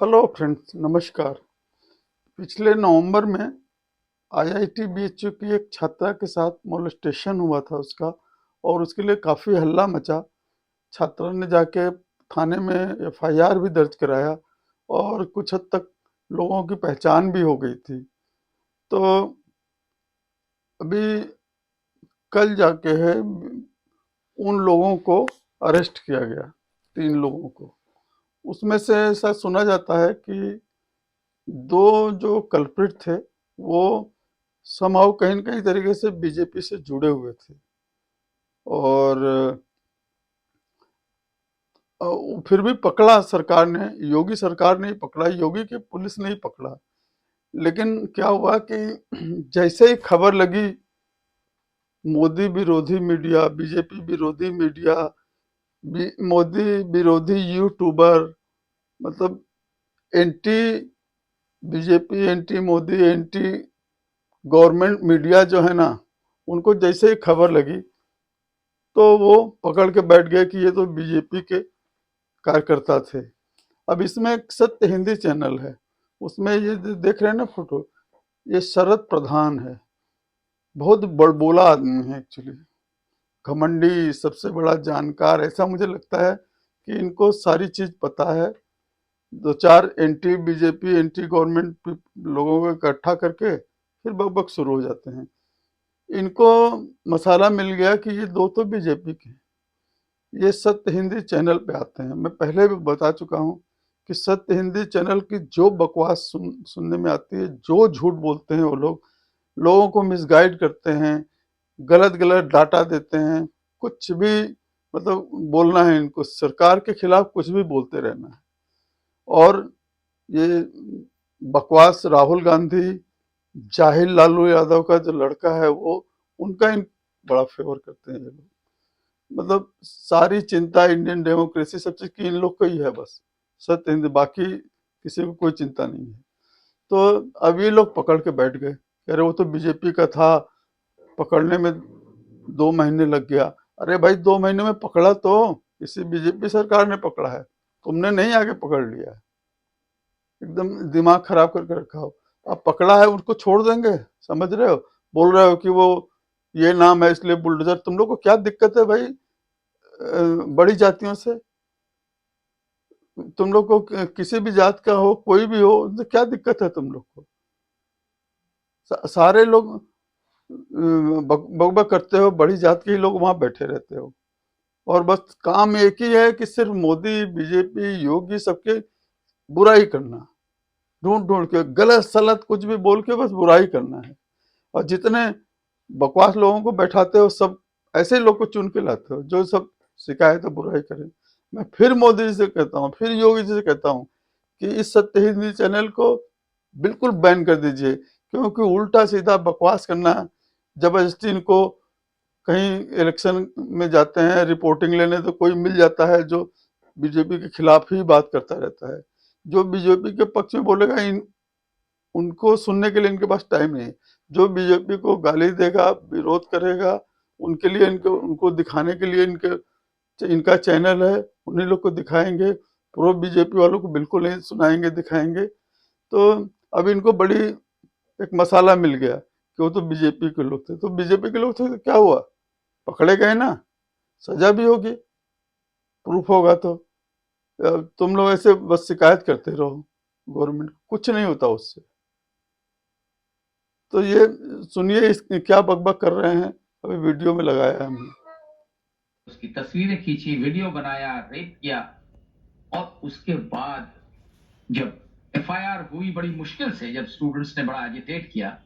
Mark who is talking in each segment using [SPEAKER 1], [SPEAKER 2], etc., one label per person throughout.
[SPEAKER 1] Hello friends, नमस्कार। पिछले नवंबर में आईआईटी बीएचयू की एक छात्रा के साथ मोलेस्टेशन हुआ था उसका, और उसके लिए काफ़ी हल्ला मचा। छात्रा ने जाके थाने में एफआईआर भी दर्ज कराया और कुछ हद तक लोगों की पहचान भी हो गई थी। तो अभी कल जाके है उन लोगों को अरेस्ट किया गया, 3 लोगों को। उसमें से ऐसा सुना जाता है कि 2 जो कल्प्रिट थे वो समहाउ कहीं न कहीं तरीके से बीजेपी से जुड़े हुए थे, और फिर भी पकड़ा सरकार ने। योगी सरकार ने ही पकड़ा, योगी की पुलिस ने ही पकड़ा। लेकिन क्या हुआ कि जैसे ही खबर लगी, मोदी विरोधी मीडिया, बीजेपी विरोधी मीडिया, मोदी विरोधी यूट्यूबर, मतलब anti BJP, anti Modi, anti government media जो है ना, उनको जैसे ही खबर लगी तो वो पकड़ के बैठ गए कि ये तो बीजेपी के कार्यकर्ता थे। अब इसमें एक सत्य हिंदी चैनल है, उसमें ये देख रहे हैं ना फोटो, ये शरद प्रधान है। बहुत बड़बोला आदमी है एक्चुअली, घमंडी, सबसे बड़ा जानकार। ऐसा मुझे लगता है कि इनको सारी चीज पता है। 2-4 एंटी बीजेपी, एंटी गवर्नमेंट लोगों को इकट्ठा करके फिर बकबक शुरू हो जाते हैं। इनको मसाला मिल गया कि ये 2 तो बीजेपी के। ये सत्य हिंदी चैनल पे आते हैं। मैं पहले भी बता चुका हूँ कि सत्य हिंदी चैनल की जो बकवास सुनने में आती है, जो झूठ बोलते हैं वो लोग, लोगों को मिसगाइड करते हैं, गलत गलत डाटा देते हैं, कुछ भी मतलब बोलना है इनको, सरकार के खिलाफ कुछ भी बोलते रहना है। और ये बकवास राहुल गांधी, जाहिल लालू यादव का जो लड़का है वो, उनका इन बड़ा फेवर करते हैं ये लोग। मतलब सारी चिंता इंडियन डेमोक्रेसी सब चीज की इन लोग को ही है बस। सत्य हिंद, बाकी किसी को कोई चिंता नहीं है। तो अब ये लोग पकड़ के बैठ गए, कह रहे वो तो बीजेपी का था, पकड़ने में 2 महीने लग गया। अरे भाई, 2 महीने में पकड़ा तो इसी बीजेपी सरकार ने पकड़ा है, तुमने नहीं आगे पकड़ लिया है। एकदम दिमाग खराब करके रखा हो। अब पकड़ा है, उनको छोड़ देंगे? समझ रहे हो? बोल रहे हो कि वो ये नाम है इसलिए बुलडोजर। तुम लोग को क्या दिक्कत है भाई बड़ी जातियों से? तुम लोग को किसी भी जात का हो, कोई भी हो, उनसे क्या दिक्कत है तुम लोग को? सारे लोग बकबक करते हो, बड़ी जात के ही लोग वहां बैठे रहते हो, और बस काम एक ही है कि सिर्फ मोदी, बीजेपी, योगी सबके बुराई करना, ढूंढ ढूंढ के गलत सलत कुछ भी बोल के बस बुराई करना है। और जितने बकवास लोगों को बैठाते हो, सब ऐसे लोग को चुन के लाते हो जो सब शिकायत और बुराई करें। मैं फिर मोदी जी से कहता हूँ, फिर योगी जी से कहता हूँ कि इस सत्य हिंदी चैनल को बिल्कुल बैन कर दीजिए, क्योंकि उल्टा सीधा बकवास करना, जबरदस्ती इनको कहीं इलेक्शन में जाते हैं रिपोर्टिंग लेने तो कोई मिल जाता है जो बीजेपी के खिलाफ ही बात करता रहता है। जो बीजेपी के पक्ष में बोलेगा, उनको सुनने के लिए इनके पास टाइम नहीं है। जो बीजेपी को गाली देगा, विरोध करेगा, उनके लिए उनको दिखाने के लिए इनका चैनल है, उन्हीं लोग को दिखाएंगे। प्रो बीजेपी वालों को बिल्कुल नहीं सुनाएंगे, दिखाएंगे। तो अब इनको बड़ी एक मसाला मिल गया कि वो तो बीजेपी के लोग थे। तो बीजेपी के लोग थे तो क्या हुआ? पकड़े गए ना, सजा भी होगी, प्रूफ होगा तो। तुम लोग ऐसे बस शिकायत करते रहो, गवर्नमेंट कुछ नहीं होता उससे। तो ये सुनिए इस क्या बकबक कर रहे हैं, अभी वीडियो में लगाया है हमने।
[SPEAKER 2] उसकी तस्वीरें खींची, वीडियो बनाया, रेप किया, और उसके बाद जब एफआईआर हुई बड़ी मुश्किल से, जब स्टूडेंट्स ने बड़ा एजिटेट किया,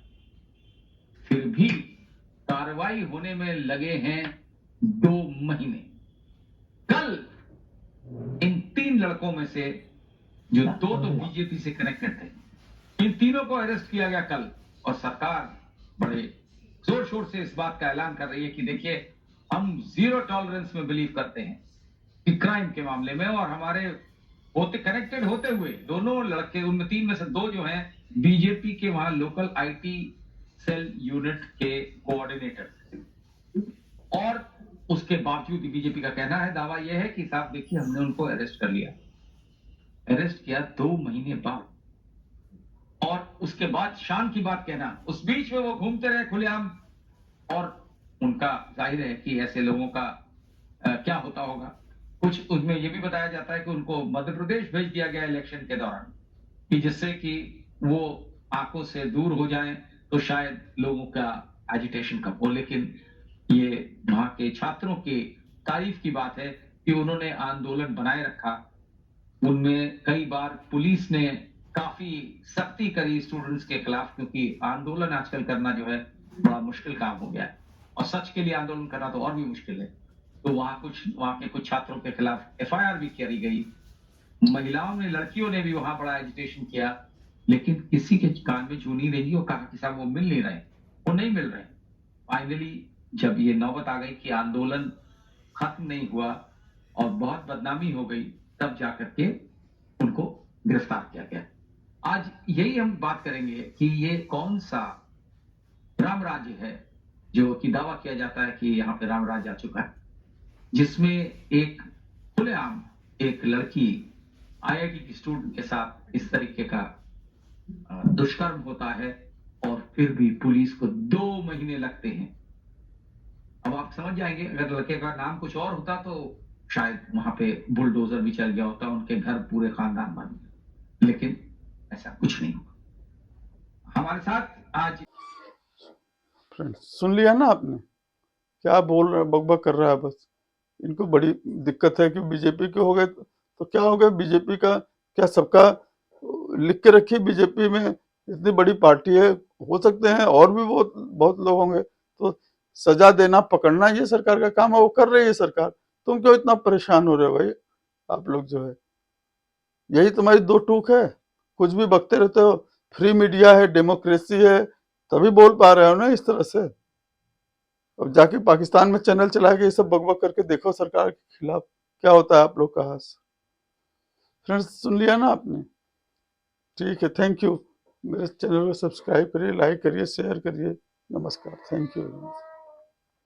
[SPEAKER 2] फिर भी कार्रवाई होने में लगे हैं 2 महीने। कल इन 3 लड़कों में से जो 2 तो बीजेपी से कनेक्टेड थे, इन तीनों को अरेस्ट किया गया कल। और सरकार बड़े जोर शोर से इस बात का ऐलान कर रही है कि देखिए, हम जीरो टॉलरेंस में बिलीव करते हैं कि क्राइम के मामले में, और हमारे होते कनेक्टेड होते हुए दोनों लड़के, उनमें 3 में से 2 जो हैं बीजेपी के वहां लोकल आईटी सेल यूनिट के कोऑर्डिनेटर, और उसके बावजूद बीजेपी का कहना है, दावा यह है कि साहब देखिए, हमने उनको अरेस्ट कर लिया। अरेस्ट किया 2 महीने बाद, और उसके बाद शान की बात कहना, उस बीच में वो घूमते रहे खुलेआम, और उनका जाहिर है कि ऐसे लोगों का क्या होता होगा। कुछ उसमें ये भी बताया जाता है कि उनको मध्य प्रदेश भेज दिया गया इलेक्शन के दौरान, कि जिससे कि वो आंखों से दूर हो जाएं, तो शायद लोगों का एजिटेशन कम हो। लेकिन ये वहां के छात्रों की तारीफ की बात है कि उन्होंने आंदोलन बनाए रखा। उनमें कई बार पुलिस ने काफी सख्ती करी स्टूडेंट्स के खिलाफ, क्योंकि आंदोलन आजकल करना जो है बड़ा मुश्किल काम हो गया है, और सच के लिए आंदोलन करना तो और भी मुश्किल है। तो वहां के कुछ छात्रों के खिलाफ एफआईआर भी करी गई। महिलाओं ने, लड़कियों ने भी वहां बड़ा एजिटेशन किया, लेकिन किसी के कान में जू नहीं रही और कहा कि साहब वो मिल नहीं रहे, वो नहीं मिल रहे। फाइनली जब ये नौबत आ गई कि आंदोलन खत्म नहीं हुआ और बहुत बदनामी हो गई, तब जाकर के उनको गिरफ्तार किया गया। आज यही हम बात करेंगे कि ये कौन सा राम राज्य है जो कि दावा किया जाता है कि यहाँ पे राम राज्य आ चुका है, जिसमें एक खुलेआम एक लड़की आईआईटी की स्टूडेंट के साथ इस तरीके का दुष्कर्म होता है, और फिर भी पुलिस को 2 महीने लगते हैं। अब आप समझ जाएंगे, अगर लड़के का नाम कुछ और होता तो शायद वहां पे बुलडोजर भी चल गया होता, उनके घर पूरे खानदान बन गए, लेकिन ऐसा कुछ नहीं हुआ। हमारे साथ आज
[SPEAKER 1] फ्रेंड्स, सुन लिया ना आपने क्या बोल रहा है, बकबक कर रहा है बस। इनको बड़ी दिक्कत है कि बीजेपी के हो गए तो क्या हो गया, बीजेपी का क्या सबका लिख के रखिए, बीजेपी में इतनी बड़ी पार्टी है, हो सकते हैं और भी बहुत बहुत लोग होंगे, तो सजा देना पकड़ना ये सरकार का काम है, वो कर रही है सरकार। तुम क्यों इतना परेशान हो रहे हो भाई, आप लोग जो है, यही तुम्हारी दो टूक है, कुछ भी बकते रहते हो। फ्री मीडिया है, डेमोक्रेसी है, तभी बोल पा रहे हो ना इस तरह से। अब जाके पाकिस्तान में चैनल चला के ये सब बकबक करके देखो सरकार के खिलाफ क्या होता है आप लोग का हाल। फ्रेंड्स, सुन लिया ना आपने, ठीक है, थैंक यू। मेरे चैनल को सब्सक्राइब करिए, लाइक करिए, शेयर करिए। नमस्कार, थैंक यू।